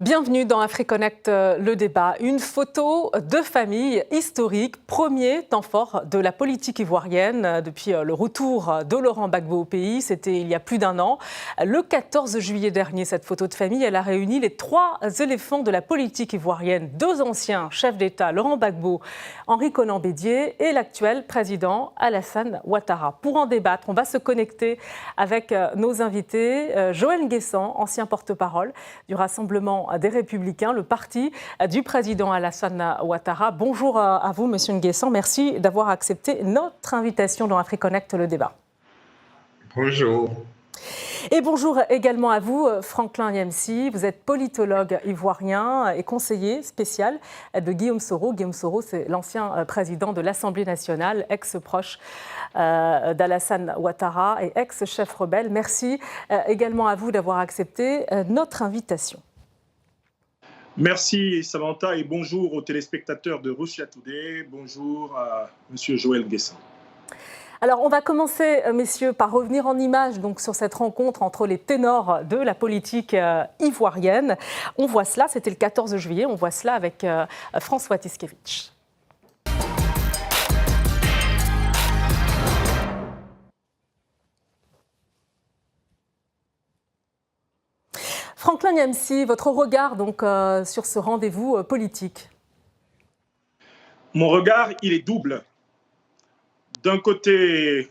Bienvenue dans AfriConnect, le débat. Une photo de famille historique, premier temps fort de la politique ivoirienne depuis le retour de Laurent Gbagbo au pays. C'était il y a plus d'un an. Le 14 juillet dernier, cette photo de famille, elle a réuni les trois éléphants de la politique ivoirienne. Deux anciens chefs d'État, Laurent Gbagbo, Henri Konan Bédié et l'actuel président Alassane Ouattara. Pour en débattre, on va se connecter avec nos invités. Joël Nguessan, ancien porte-parole du Rassemblement des Républicains, le parti du président Alassane Ouattara. Bonjour à vous, Monsieur Nguessan. Merci d'avoir accepté notre invitation dans AfriConnect, le débat. Bonjour. Et bonjour également à vous, Franklin Yamsi. Vous êtes politologue ivoirien et conseiller spécial de Guillaume Soro. Guillaume Soro, c'est l'ancien président de l'Assemblée nationale, ex-proche d'Alassane Ouattara et ex-chef rebelle. Merci également à vous d'avoir accepté notre invitation. Merci Samantha et bonjour aux téléspectateurs de Russia Today. Bonjour à M. Joël Nguessan. Alors, on va commencer, messieurs, par revenir en images donc, sur cette rencontre entre les ténors de la politique ivoirienne. On voit cela, c'était le 14 juillet, on voit cela avec François Tiskevitch. Franklin Yamsi, votre regard donc, sur ce rendez-vous politique? Mon regard, il est double. D'un côté,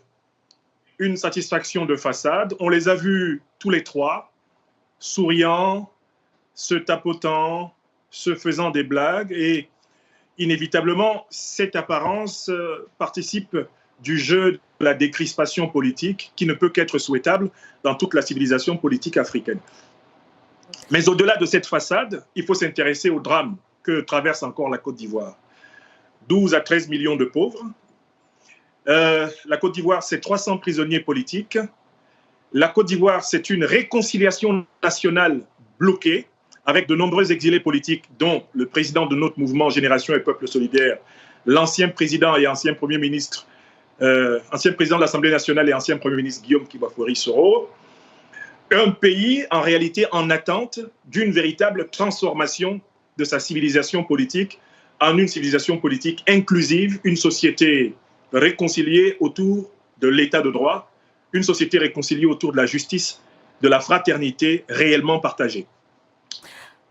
une satisfaction de façade. On les a vus tous les trois, souriant, se tapotant, se faisant des blagues. Et inévitablement, cette apparence participe du jeu de la décrispation politique qui ne peut qu'être souhaitable dans toute la civilisation politique africaine. Mais au-delà de cette façade, il faut s'intéresser au drame que traverse encore la Côte d'Ivoire. 12 à 13 millions de pauvres. La Côte d'Ivoire, c'est 300 prisonniers politiques. La Côte d'Ivoire, c'est une réconciliation nationale bloquée avec de nombreux exilés politiques, dont le président de notre mouvement Génération et Peuple Solidaire, l'ancien président et ancien premier ministre, ancien président de l'Assemblée nationale et ancien premier ministre Guillaume Kibafori Soro. Un pays, en réalité, en attente d'une véritable transformation de sa civilisation politique en une civilisation politique inclusive, une société réconciliée autour de l'état de droit, une société réconciliée autour de la justice, de la fraternité réellement partagée.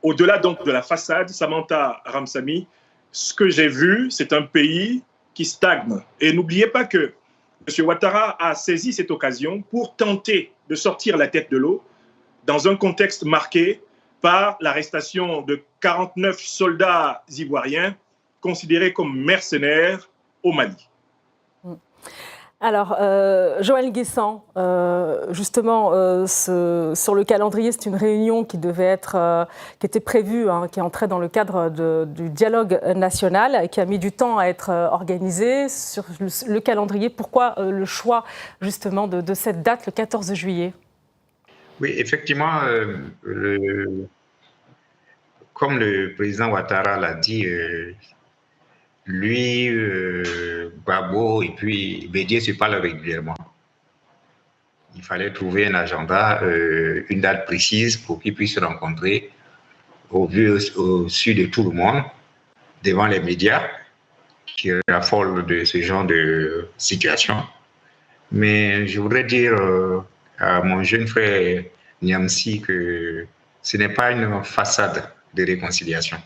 Au-delà donc de la façade, Samantha Ramsamy, ce que j'ai vu, c'est un pays qui stagne. Et n'oubliez pas que M. Ouattara a saisi cette occasion pour tenter de sortir la tête de l'eau dans un contexte marqué par l'arrestation de 49 soldats ivoiriens considérés comme mercenaires au Mali. Alors, Joël Nguessan, justement, sur le calendrier, c'est une réunion qui devait être, qui était prévue, qui est entrée dans le cadre du dialogue national et qui a mis du temps à être organisée. Sur le calendrier, pourquoi le choix, justement, de cette date, le 14 juillet? Oui, effectivement, comme le président Ouattara l'a dit, lui, Gbagbo et puis Bédié se parlent régulièrement. Il fallait trouver un agenda, une date précise pour qu'ils puissent se rencontrer au su de tout le monde, devant les médias qui raffolent de ce genre de situation. Mais je voudrais dire à mon jeune frère Niamsi que ce n'est pas une façade de réconciliation.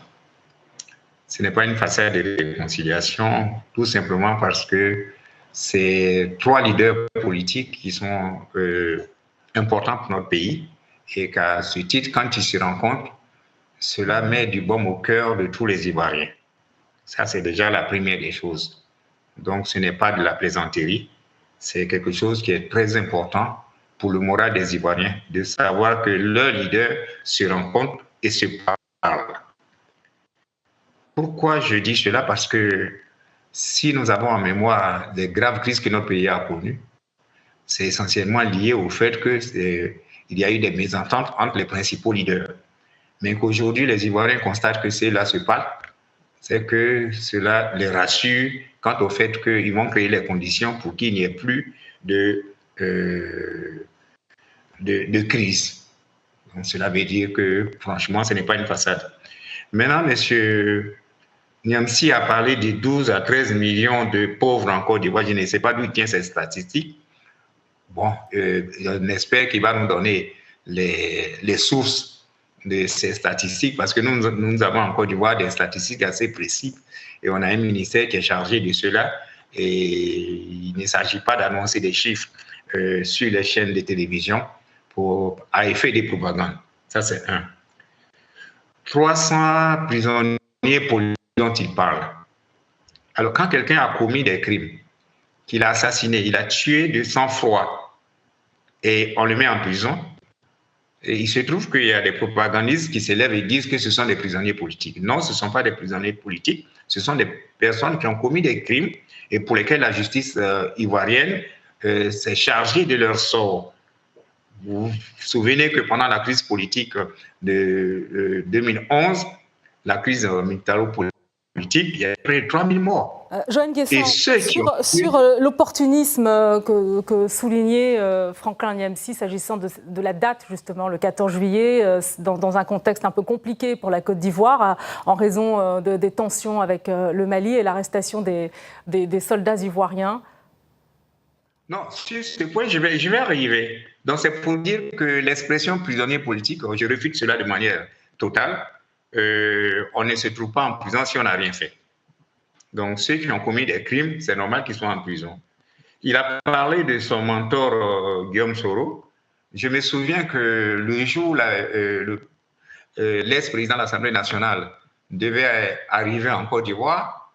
Ce n'est pas une façade de réconciliation, tout simplement parce que c'est trois leaders politiques qui sont importants pour notre pays et qu'à ce titre, quand ils se rencontrent, cela met du baume au cœur de tous les Ivoiriens. Ça, c'est déjà la première des choses. Donc, ce n'est pas de la plaisanterie, c'est quelque chose qui est très important pour le moral des Ivoiriens, de savoir que leurs leaders se rencontrent et se parlent. Pourquoi je dis cela? Parce que si nous avons en mémoire les graves crises que notre pays a connues, c'est essentiellement lié au fait qu'il y a eu des mésententes entre les principaux leaders. Mais qu'aujourd'hui, les Ivoiriens constatent que ceux-là se parlent, c'est que cela les rassure quant au fait qu'ils vont créer les conditions pour qu'il n'y ait plus de crise. Donc, cela veut dire que, franchement, ce n'est pas une façade. Maintenant, M. Niamsi a parlé de 12 à 13 millions de pauvres en Côte d'Ivoire. Je ne sais pas d'où tient cette statistique. Bon, on espère qu'il va nous donner les sources de ces statistiques parce que nous avons en Côte d'Ivoire des statistiques assez précises et on a un ministère qui est chargé de cela et il ne s'agit pas d'annoncer des chiffres sur les chaînes de télévision à effet de propagande. Ça, c'est un. 300 prisonniers politiques dont il parle. Alors, quand quelqu'un a commis des crimes, qu'il a assassiné, il a tué de sang-froid et on le met en prison, et il se trouve qu'il y a des propagandistes qui se lèvent et disent que ce sont des prisonniers politiques. Non, ce ne sont pas des prisonniers politiques, ce sont des personnes qui ont commis des crimes et pour lesquelles la justice ivoirienne s'est chargée de leur sort. Vous vous souvenez que pendant la crise politique de 2011, la crise militaro-politique, il y a près de 3000 morts. Joanne Guessin, sur l'opportunisme que soulignait Franklin Niamsi s'agissant de la date, justement, le 14 juillet, dans un contexte un peu compliqué pour la Côte d'Ivoire, en raison des tensions avec le Mali et l'arrestation des soldats ivoiriens. Non, sur ce point, je vais arriver. Donc, c'est pour dire que l'expression prisonnier politique, je refute cela de manière totale. On ne se trouve pas en prison si on n'a rien fait. Donc, ceux qui ont commis des crimes, c'est normal qu'ils soient en prison. Il a parlé de son mentor, Guillaume Soro. Je me souviens que le jour où l'ex-président de l'Assemblée nationale devait arriver en Côte d'Ivoire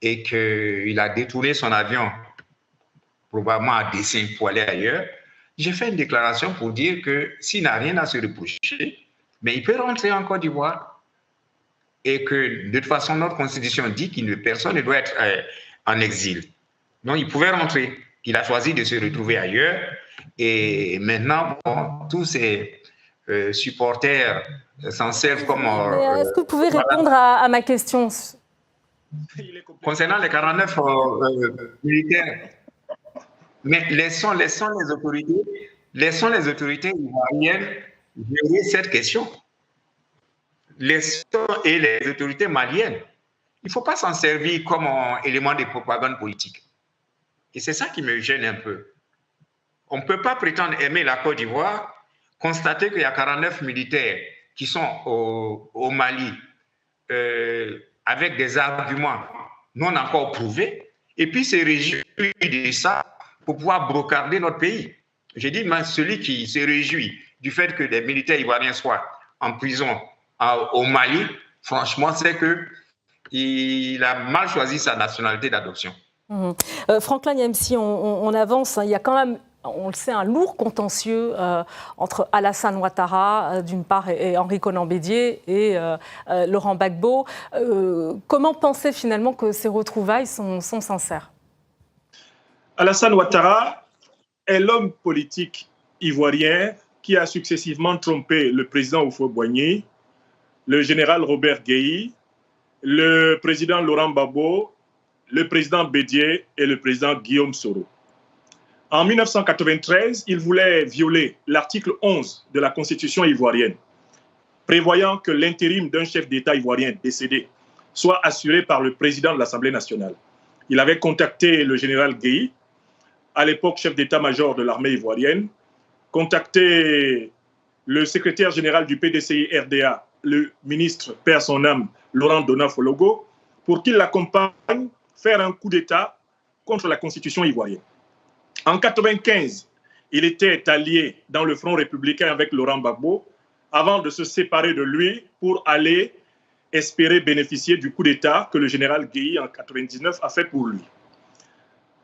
et qu'il a détourné son avion probablement à dessein pour aller ailleurs, j'ai fait une déclaration pour dire que s'il n'a rien à se reprocher, mais il peut rentrer en Côte d'Ivoire et que de toute façon, notre constitution dit que personne ne doit être en exil. Donc, il pouvait rentrer. Il a choisi de se retrouver ailleurs et maintenant, bon, tous ces supporters s'en servent comme... Est-ce que vous pouvez répondre à ma question? Concernant les 49 militaires, mais laissons les autorités ivoiriennes gérer cette question. Laissons et les autorités maliennes. Il ne faut pas s'en servir comme élément de propagande politique. Et c'est ça qui me gêne un peu. On ne peut pas prétendre aimer la Côte d'Ivoire, constater qu'il y a 49 militaires qui sont au Mali avec des arguments non encore prouvés, et puis se réjouir de ça pour pouvoir brocarder notre pays. J'ai dit, mais celui qui se réjouit du fait que des militaires ivoiriens soient en prison au Mali, franchement, c'est qu'il a mal choisi sa nationalité d'adoption. Franklin Niamsi, on avance. Il y a quand même, on le sait, un lourd contentieux entre Alassane Ouattara, d'une part, et Henri Konan Bédié et Laurent Gbagbo. Comment penser finalement que ces retrouvailles sont sincères? Alassane Ouattara est l'homme politique ivoirien qui a successivement trompé le président Houphouët-Boigny, le général Robert Gueye, le président Laurent Gbagbo, le président Bédié et le président Guillaume Soro. En 1993, il voulait violer l'article 11 de la Constitution ivoirienne, prévoyant que l'intérim d'un chef d'État ivoirien décédé soit assuré par le président de l'Assemblée nationale. Il avait contacté le général Gueye, à l'époque chef d'état-major de l'armée ivoirienne, contacté le secrétaire général du PDCI RDA, le ministre, père son âme, Laurent Dona-Fologo, pour qu'il l'accompagne faire un coup d'État contre la Constitution ivoirienne. En 1995, il était allié dans le Front républicain avec Laurent Gbagbo, avant de se séparer de lui pour aller espérer bénéficier du coup d'État que le général Gueye en 1999 a fait pour lui.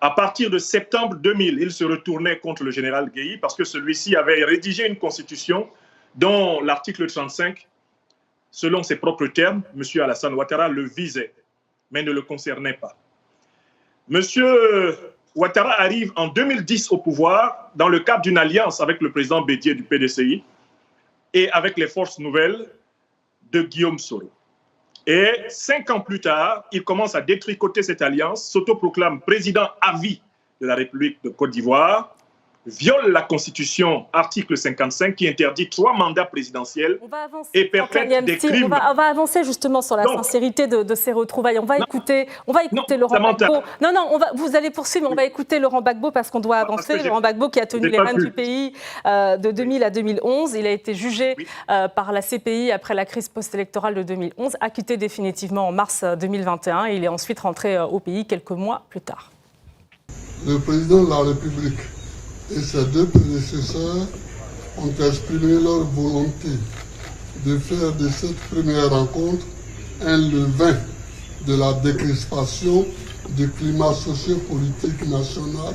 À partir de septembre 2000, il se retournait contre le général Gueye parce que celui-ci avait rédigé une constitution dont l'article 35, selon ses propres termes, M. Alassane Ouattara le visait, mais ne le concernait pas. M. Ouattara arrive en 2010 au pouvoir dans le cadre d'une alliance avec le président Bédié du PDCI et avec les forces nouvelles de Guillaume Soro. Et 5 ans plus tard, il commence à détricoter cette alliance, s'autoproclame président à vie de la République de Côte d'Ivoire viole la Constitution, article 55, qui interdit 3 mandats présidentiels et perpètre des crimes. On va avancer justement sur la sincérité de ces retrouvailles. On va écouter Laurent Gbagbo. Non, vous allez poursuivre, on va écouter Laurent Gbagbo parce qu'on doit avancer. Laurent Gbagbo qui a tenu les rênes du pays de 2000 à 2011. Il a été jugé par la CPI après la crise post-électorale de 2011, acquitté définitivement en mars 2021. Et il est ensuite rentré au pays quelques mois plus tard. Le président de la République et ses 2 prédécesseurs ont exprimé leur volonté de faire de cette première rencontre un levain de la décrispation du climat socio-politique national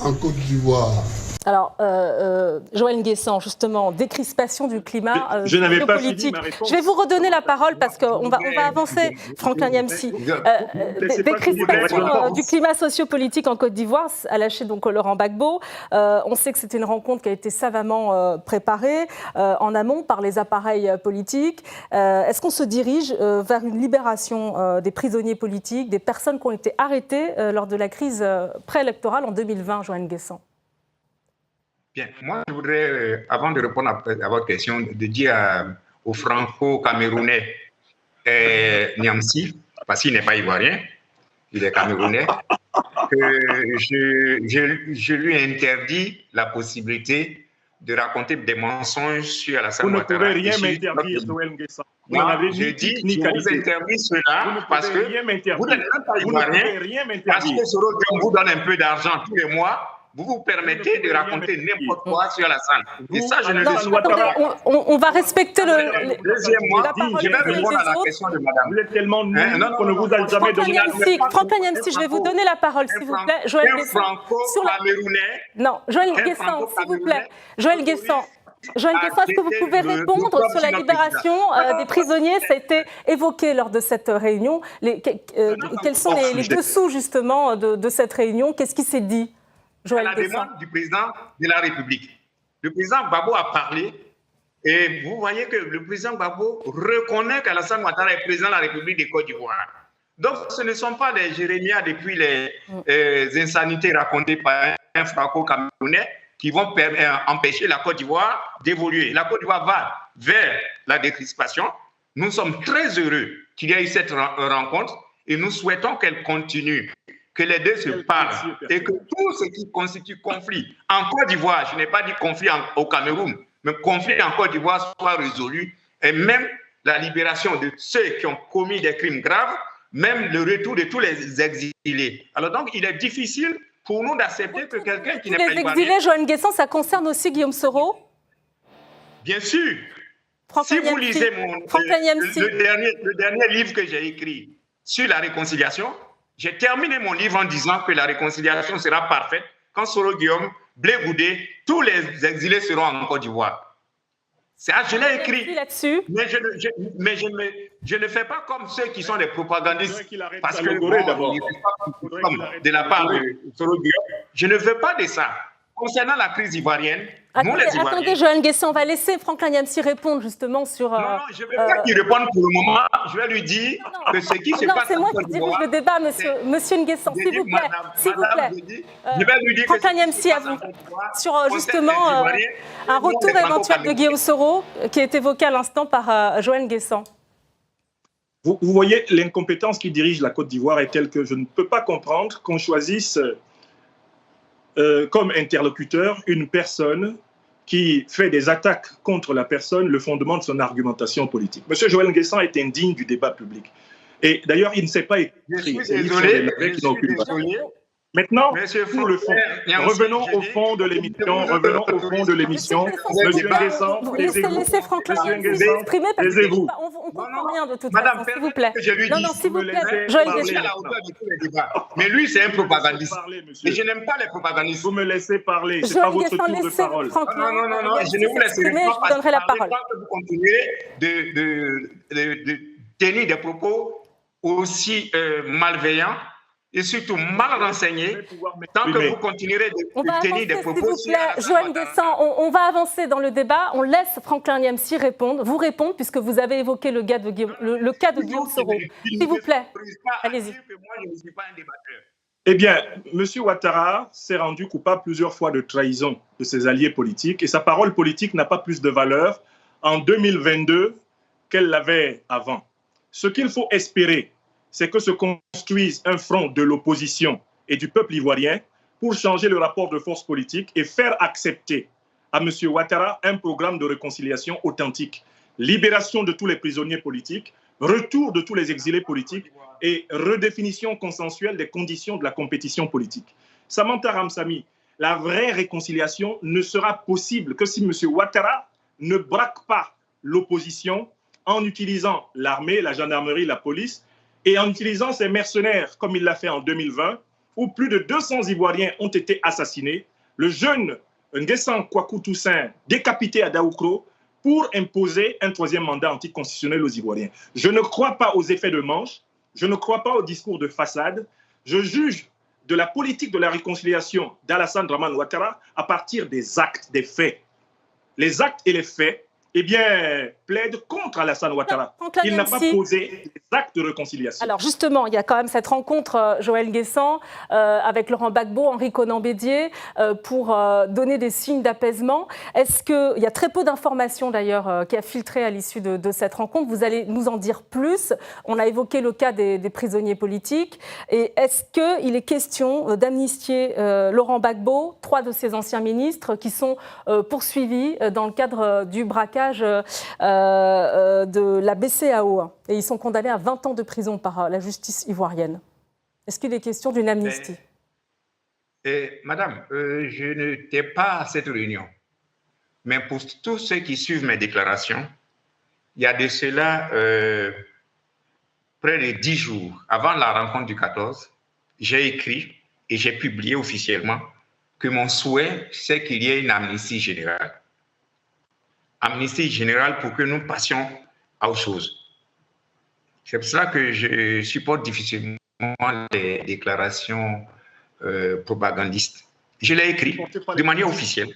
en Côte d'Ivoire. Alors, Joël Nguessan, justement, décrispation du climat je n'avais pas politique. fini ma réponse. Je vais vous redonner la parole parce qu'on va avancer, Franklin Nyamsi. Décrispation du climat sociopolitique en Côte d'Ivoire, a lâché donc Laurent Gbagbo. On sait que c'était une rencontre qui a été savamment préparée en amont par les appareils politiques. Est-ce qu'on se dirige vers une libération des prisonniers politiques, des personnes qui ont été arrêtées lors de la crise préélectorale en 2020, Joël Nguessan? Bien, moi je voudrais, avant de répondre à votre question, de dire au franco-camerounais Nyamsi, parce qu'il n'est pas ivoirien, il est camerounais, que je lui interdis la possibilité de raconter des mensonges sur Alassane Ouattara. Vous ne pouvez rien m'interdire, Joël Nguessan. Non, je dis, je vous interdis cela parce que vous n'êtes pas ivoirien, parce que Soro vous donne un peu d'argent tous les mois. Vous vous permettez de raconter n'importe quoi sur Alassane. Et ça, je ne le suis pas. On va respecter Deuxièmement, je vais répondre à la question de madame. Vous êtes tellement nul qu'on ne vous a jamais donné la parole. Franklin Nyamsi, je vais vous donner la parole, s'il vous plaît. Joël Nguessan. Non, Joël Nguessan, s'il vous plaît. Joël Nguessan, est-ce que vous pouvez répondre sur la libération des prisonniers? Ça a été évoqué lors de cette réunion. Quels sont les dessous, justement, de cette réunion? Qu'est-ce qui s'est dit? À la demande du président de la République. Le président Gbagbo a parlé et vous voyez que le président Gbagbo reconnaît qu'Alassane Ouattara est président de la République de Côte d'Ivoire. Donc ce ne sont pas des jérémiades depuis les insanités racontées par un franco-camerounais qui vont empêcher la Côte d'Ivoire d'évoluer. La Côte d'Ivoire va vers la décrispation. Nous sommes très heureux qu'il y ait eu cette rencontre et nous souhaitons qu'elle continue. Que les deux se parlent et que tout ce qui constitue conflit en Côte d'Ivoire, je n'ai pas dit conflit au Cameroun, mais conflit en Côte d'Ivoire soit résolu et même la libération de ceux qui ont commis des crimes graves, même le retour de tous les exilés. Alors donc, il est difficile pour nous d'accepter que quelqu'un qui n'est pas ivoirien... Les exilés, Joël Nguessan, ça concerne aussi Guillaume Soro? Bien sûr. Si vous lisez le dernier livre que j'ai écrit sur la réconciliation, j'ai terminé mon livre en disant que la réconciliation sera parfaite quand Soro Guillaume, Blé Goudé, tous les exilés seront en Côte d'Ivoire. Je l'ai écrit, mais je ne fais pas comme ceux qui sont des propagandistes, parce que de la part de Soro Guillaume, je ne veux pas de ça. Concernant la crise ivoirienne, attendez, Joël Nguessan, on va laisser Franklin Nyamsi répondre justement sur... Non, je ne veux pas qu'il réponde pour le moment. Je vais lui dire que ce qui se passe... Non, c'est moi qui dirige le débat, monsieur Nguessan, s'il vous plaît. S'il vous plaît. Je vais lui dire Franklin Nyamsi, à vous. Sur justement un retour éventuel de Guillaume Soro, qui est évoqué à l'instant par Joël Nguessan. Vous voyez, l'incompétence qui dirige la Côte d'Ivoire est telle que je ne peux pas comprendre qu'on choisisse... comme interlocuteur, une personne qui fait des attaques contre la personne, le fondement de son argumentation politique. Monsieur Joël Nguessan est indigne du débat public. Et d'ailleurs, il ne s'est pas écrit. Maintenant, pour le fond, revenons au fond de l'émission. Monsieur Nguessan, laissez Franklin s'exprimer parce qu'on ne comprend rien de toute façon, s'il vous plaît. Non, s'il vous plaît, Joël Nguessan. Mais lui, c'est un propagandiste. Et je n'aime pas les propagandistes. Vous me laissez parler, ce n'est pas votre tour de parole. Non, je ne vous laisserai pas je donnerai la parole. Vous continuez de tenir des propos aussi malveillants et surtout mal renseigné, tant que vous continuerez de tenir des propos... S'il vous plaît, Joël Nguessan, on va avancer dans le débat. On laisse Franklin Nyamsi vous répondre, puisque vous avez évoqué le cas de Guillaume Soro. S'il vous plaît, allez-y. Moi, je ne suis pas un débatteur. Eh bien, M. Ouattara s'est rendu coupable plusieurs fois de trahison de ses alliés politiques et sa parole politique n'a pas plus de valeur en 2022 qu'elle l'avait avant. Ce qu'il faut espérer, c'est que se construise un front de l'opposition et du peuple ivoirien pour changer le rapport de force politique et faire accepter à M. Ouattara un programme de réconciliation authentique, libération de tous les prisonniers politiques, retour de tous les exilés politiques et redéfinition consensuelle des conditions de la compétition politique. Samantha Ramsamy, la vraie réconciliation ne sera possible que si M. Ouattara ne braque pas l'opposition en utilisant l'armée, la gendarmerie, la police et en utilisant ses mercenaires comme il l'a fait en 2020 où plus de 200 Ivoiriens ont été assassinés, le jeune Nguessan Kwaku Toussaint décapité à Daoukro pour imposer un troisième mandat anticonstitutionnel aux Ivoiriens. Je ne crois pas aux effets de manche, je ne crois pas au discours de façade, je juge de la politique de la réconciliation d'Alassane Dramane Ouattara à partir des actes, des faits. Les actes et les faits, eh bien, plaident contre Alassane Ouattara. Il n'a pas posé des actes de réconciliation. Alors justement, il y a quand même cette rencontre, Joël Nguessan, avec Laurent Gbagbo, Henri Konan Bédié, pour donner des signes d'apaisement. Est-ce qu'il y a très peu d'informations d'ailleurs qui a filtré à l'issue de cette rencontre? Vous allez nous en dire plus. On a évoqué le cas des prisonniers politiques. Et est-ce qu'il est question d'amnistier Laurent Gbagbo, 3 de ses anciens ministres qui sont poursuivis dans le cadre du braquage de la BCAO et ils sont condamnés à 20 ans de prison par la justice ivoirienne. Est-ce qu'il est question d'une amnistie? Madame, je n'étais pas à cette réunion, mais pour tous ceux qui suivent mes déclarations, il y a de cela près de 10 jours, avant la rencontre du 14, j'ai écrit et j'ai publié officiellement que mon souhait, c'est qu'il y ait une amnistie générale. Amnistie générale pour que nous passions à autre chose. C'est pour cela que je supporte difficilement les déclarations propagandistes. Je l'ai écrit de manière officielle,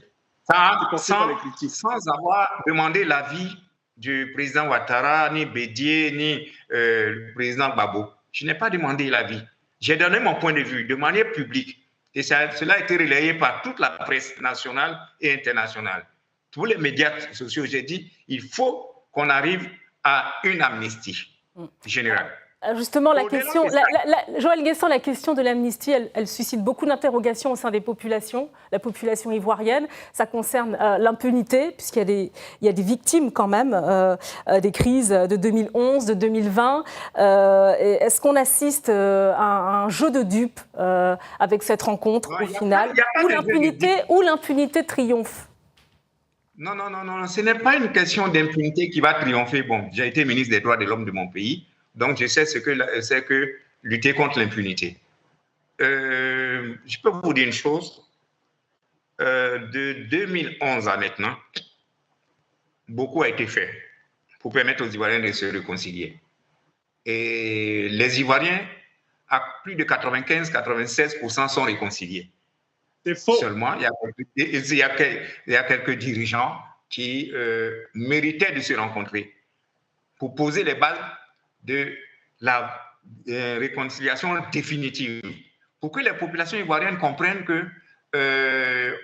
sans avoir demandé l'avis du président Ouattara, ni Bédié, ni le président Gbagbo. Je n'ai pas demandé l'avis. J'ai donné mon point de vue de manière publique. Et cela a été relayé par toute la presse nationale et internationale. Tous les médias sociaux, j'ai dit, il faut qu'on arrive à une amnistie générale. Justement, la question, Joël Nguessan, la question de l'amnistie, elle suscite beaucoup d'interrogations au sein des populations, la population ivoirienne. Ça concerne l'impunité, puisqu'il y a des victimes quand même, des crises de 2011, de 2020. Est-ce qu'on assiste à un jeu de dupes avec cette rencontre au final, où l'impunité triomphe? Non, ce n'est pas une question d'impunité qui va triompher. Bon, j'ai été ministre des droits de l'homme de mon pays, donc je sais ce que c'est que lutter contre l'impunité. Je peux vous dire une chose. De 2011 à maintenant, beaucoup a été fait pour permettre aux Ivoiriens de se réconcilier. Et les Ivoiriens, à plus de 95-96% sont réconciliés. C'est faux. Seulement, il y a quelques dirigeants qui méritaient de se rencontrer pour poser les bases de la réconciliation définitive, pour que les populations ivoiriennes comprennent que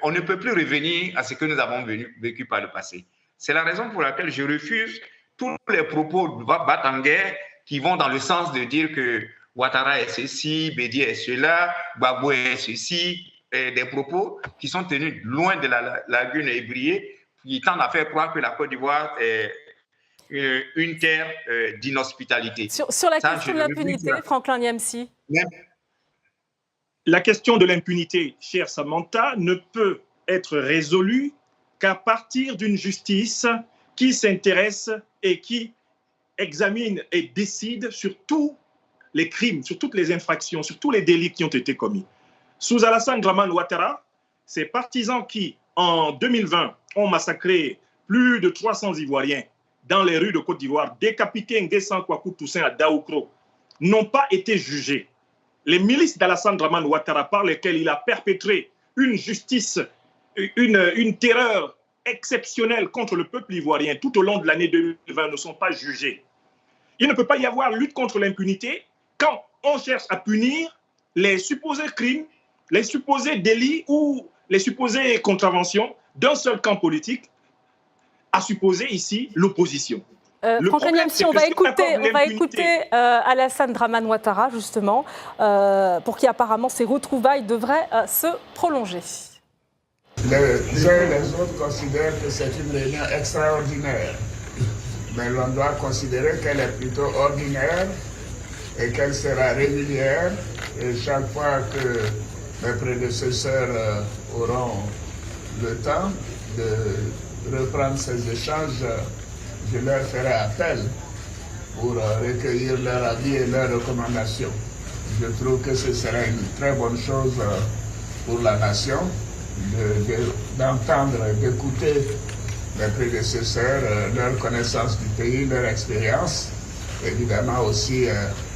on ne peut plus revenir à ce que nous avons vécu par le passé. C'est la raison pour laquelle je refuse tous les propos de battre en guerre qui vont dans le sens de dire que Ouattara est ceci, Bédié est cela, Gbagbo est ceci, et des propos qui sont tenus loin de la lagune ébriée, qui tendent à faire croire que la Côte d'Ivoire est une terre d'inhospitalité. Sur la question de l'impunité, Franklin Nyamsi. La question de l'impunité, chère Samantha, ne peut être résolue qu'à partir d'une justice qui s'intéresse et qui examine et décide sur tous les crimes, sur toutes les infractions, sur tous les délits qui ont été commis. Sous Alassane Dramane Ouattara, ces partisans qui, en 2020, ont massacré plus de 300 Ivoiriens dans les rues de Côte d'Ivoire, décapité Nguessan Kwaku Toussaint à Daoukro, n'ont pas été jugés. Les milices d'Alassane Dramane Ouattara, par lesquelles il a perpétré une justice, une terreur exceptionnelle contre le peuple ivoirien tout au long de l'année 2020, ne sont pas jugés. Il ne peut pas y avoir lutte contre l'impunité quand on cherche à punir les supposés crimes, les supposés délits ou les supposées contraventions d'un seul camp politique, à supposer ici l'opposition. Franck Agnamsi, on va écouter Alassane Dramane Ouattara, justement, pour qui apparemment ces retrouvailles devraient se prolonger. Les uns et les autres considèrent que c'est une réunion extraordinaire, mais l'on doit considérer qu'elle est plutôt ordinaire et qu'elle sera régulière. Et chaque fois que mes prédécesseurs auront le temps de reprendre ces échanges, je leur ferai appel pour recueillir leur avis et leurs recommandations. Je trouve que ce serait une très bonne chose pour la nation d'entendre, d'écouter mes prédécesseurs, leur connaissance du pays, leur expérience, évidemment aussi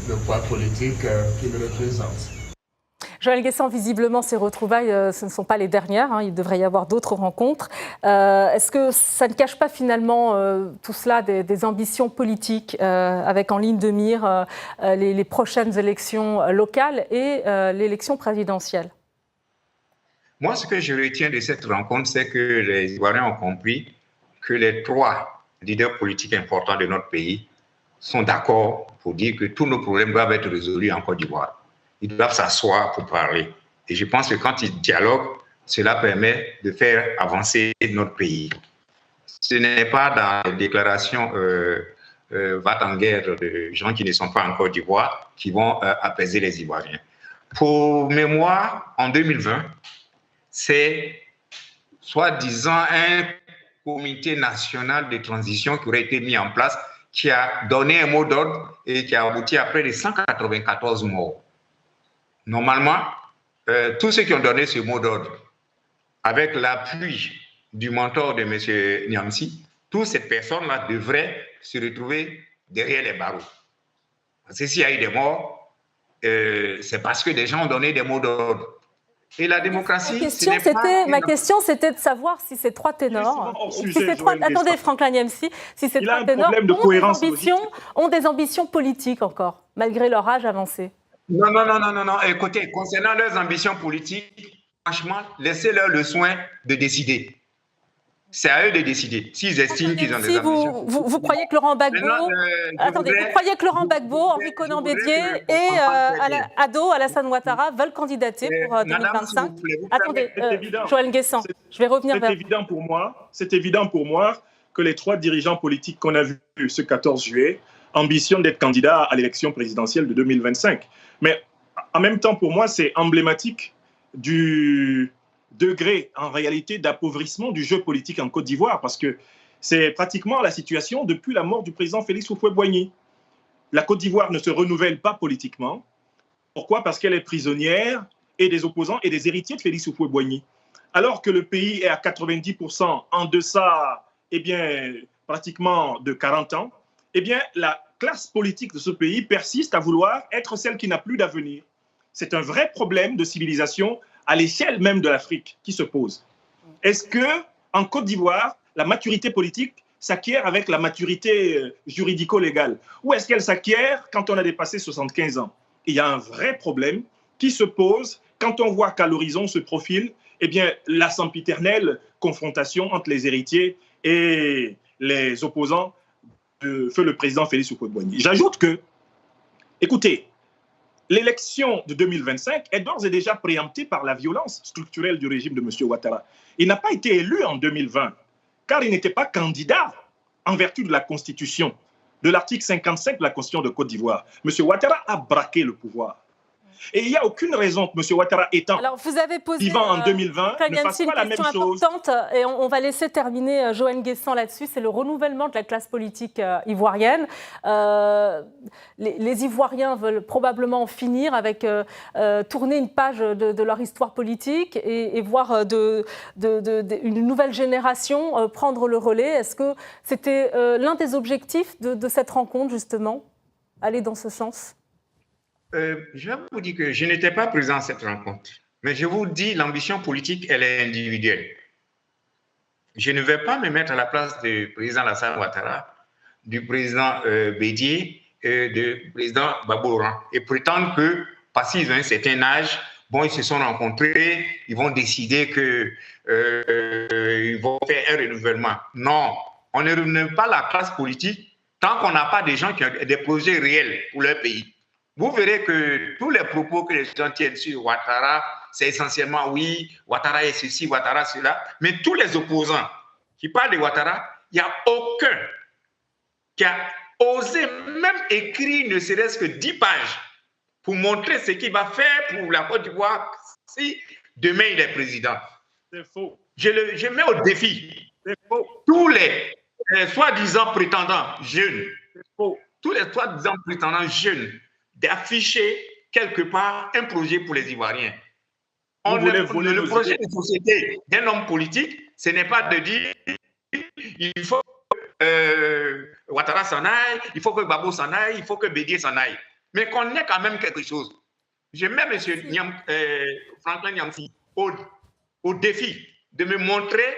le poids politique qu'ils représentent. Joël Guessant, visiblement, ces retrouvailles, ce ne sont pas les dernières. Hein, il devrait y avoir d'autres rencontres. Est-ce que ça ne cache pas finalement tout cela des ambitions politiques avec en ligne de mire les prochaines élections locales et l'élection présidentielle? Moi, ce que je retiens de cette rencontre, c'est que les Ivoiriens ont compris que les trois leaders politiques importants de notre pays sont d'accord pour dire que tous nos problèmes doivent être résolus en Côte d'Ivoire. Ils doivent s'asseoir pour parler. Et je pense que quand ils dialoguent, cela permet de faire avancer notre pays. Ce n'est pas dans les déclarations va-t-en-guerre de gens qui ne sont pas en Côte d'Ivoire qui vont apaiser les Ivoiriens. Pour mémoire, en 2020, c'est soi-disant un comité national de transition qui aurait été mis en place, qui a donné un mot d'ordre et qui a abouti à près de 194 morts. Normalement, tous ceux qui ont donné ce mot d'ordre, avec l'appui du mentor de M. Niamsi, toutes ces personnes-là devraient se retrouver derrière les barreaux. Parce que s'il y a eu des morts, c'est parce que des gens ont donné des mots d'ordre. Et la démocratie, ma question, c'était de savoir si ces trois ténors, attendez Franck Agnamsi, si ces trois ténors ont des ambitions politiques encore, malgré leur âge avancé. Non. Écoutez, concernant leurs ambitions politiques, franchement, laissez-leur le soin de décider. C'est à eux de décider. S'ils estiment qu'ils ont des ambitions. Vous croyez que Laurent Gbagbo, vous croyez que Laurent Gbagbo, Henri Konan Bédié et Alassane Ouattara veulent candidater pour 2025? Attendez, Joël Guessant, je vais revenir vers vous. C'est évident pour moi que les trois dirigeants politiques qu'on a vus ce 14 juillet ambitionnent d'être candidats à l'élection présidentielle de 2025. Mais en même temps, pour moi, c'est emblématique du degré, en réalité, d'appauvrissement du jeu politique en Côte d'Ivoire, parce que c'est pratiquement la situation depuis la mort du président Félix Houphouët-Boigny. La Côte d'Ivoire ne se renouvelle pas politiquement. Pourquoi? Parce qu'elle est prisonnière et des opposants et des héritiers de Félix Houphouët-Boigny. Alors que le pays est à 90% en deçà, pratiquement de 40 ans, la classe politique de ce pays persiste à vouloir être celle qui n'a plus d'avenir. C'est un vrai problème de civilisation à l'échelle même de l'Afrique qui se pose. Est-ce qu'en Côte d'Ivoire, la maturité politique s'acquiert avec la maturité juridico-légale? Ou est-ce qu'elle s'acquiert quand on a dépassé 75 ans? Il y a un vrai problème qui se pose quand on voit qu'à l'horizon se profile la sempiternelle confrontation entre les héritiers et les opposants de feu le président Félix Houphouët-Boigny. J'ajoute que, écoutez, l'élection de 2025 est d'ores et déjà préemptée par la violence structurelle du régime de M. Ouattara. Il n'a pas été élu en 2020, car il n'était pas candidat en vertu de la Constitution, de l'article 55 de la Constitution de Côte d'Ivoire. M. Ouattara a braqué le pouvoir. Et il n'y a aucune raison que M. Ouattara étant vivant en 2020 ne fasse pas la même chose. Et on va laisser terminer Joël Guessant là-dessus. C'est le renouvellement de la classe politique ivoirienne. Les Ivoiriens veulent probablement en finir avec tourner une page de leur histoire politique et voir une nouvelle génération prendre le relais. Est-ce que c'était l'un des objectifs de cette rencontre, justement, aller dans ce sens? Je vais vous dire que je n'étais pas présent à cette rencontre. Mais je vous dis, l'ambition politique, elle est individuelle. Je ne vais pas me mettre à la place du président Alassane Ouattara, du président Bédié et du président Gbagbo et prétendre parce qu'ils ont un certain âge, bon, ils se sont rencontrés, ils vont décider qu'ils vont faire un renouvellement. Non, on ne renouvelle pas la classe politique tant qu'on n'a pas des gens qui ont des projets réels pour leur pays. Vous verrez que tous les propos que les gens tiennent sur Ouattara, c'est essentiellement oui, Ouattara est ceci, Ouattara cela, mais tous les opposants qui parlent de Ouattara, il n'y a aucun qui a osé même écrire ne serait-ce que 10 pages pour montrer ce qu'il va faire pour la Côte d'Ivoire si demain il est président. C'est faux. Je mets au défi tous les soi-disant prétendants jeunes, d'afficher quelque part un projet pour les Ivoiriens. Le projet de société d'un homme politique, ce n'est pas de dire il faut que Ouattara s'en aille, il faut que Gbagbo s'en aille, il faut que Bédié s'en aille. Mais qu'on ait quand même quelque chose. Je mets M. Franklin Nyamfi au défi de me montrer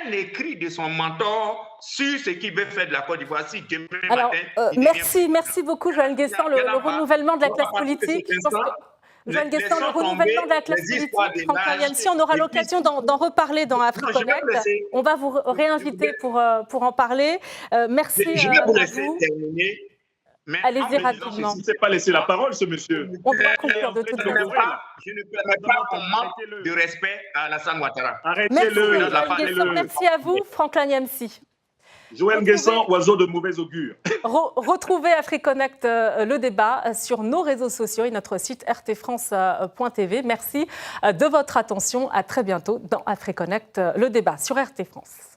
un écrit de son mentor sur ce qu'il veut faire de la Côte d'Ivoire. Si demain matin, merci beaucoup, Joël Guessant. Le renouvellement de la classe politique. Joël Guessant, le renouvellement de la classe politique, Franklin Nyamfi, on aura l'occasion d'en reparler dans AfriConnect. On va vous réinviter pour en parler. Merci. Je vais vous laisser terminer. Allez-y rapidement. Il ne s'est pas laissé la parole, ce monsieur. On doit conclure de toute façon. Je ne permets pas qu'on manque de respect à Alassane Ouattara. Arrêtez-le. Merci à vous, Franklin Nyamfi. Joël Guessant, oiseau de mauvais augure. Retrouvez AfriConnect, le débat, sur nos réseaux sociaux et notre site rtfrance.tv. Merci de votre attention. À très bientôt dans AfriConnect, le débat sur RT France.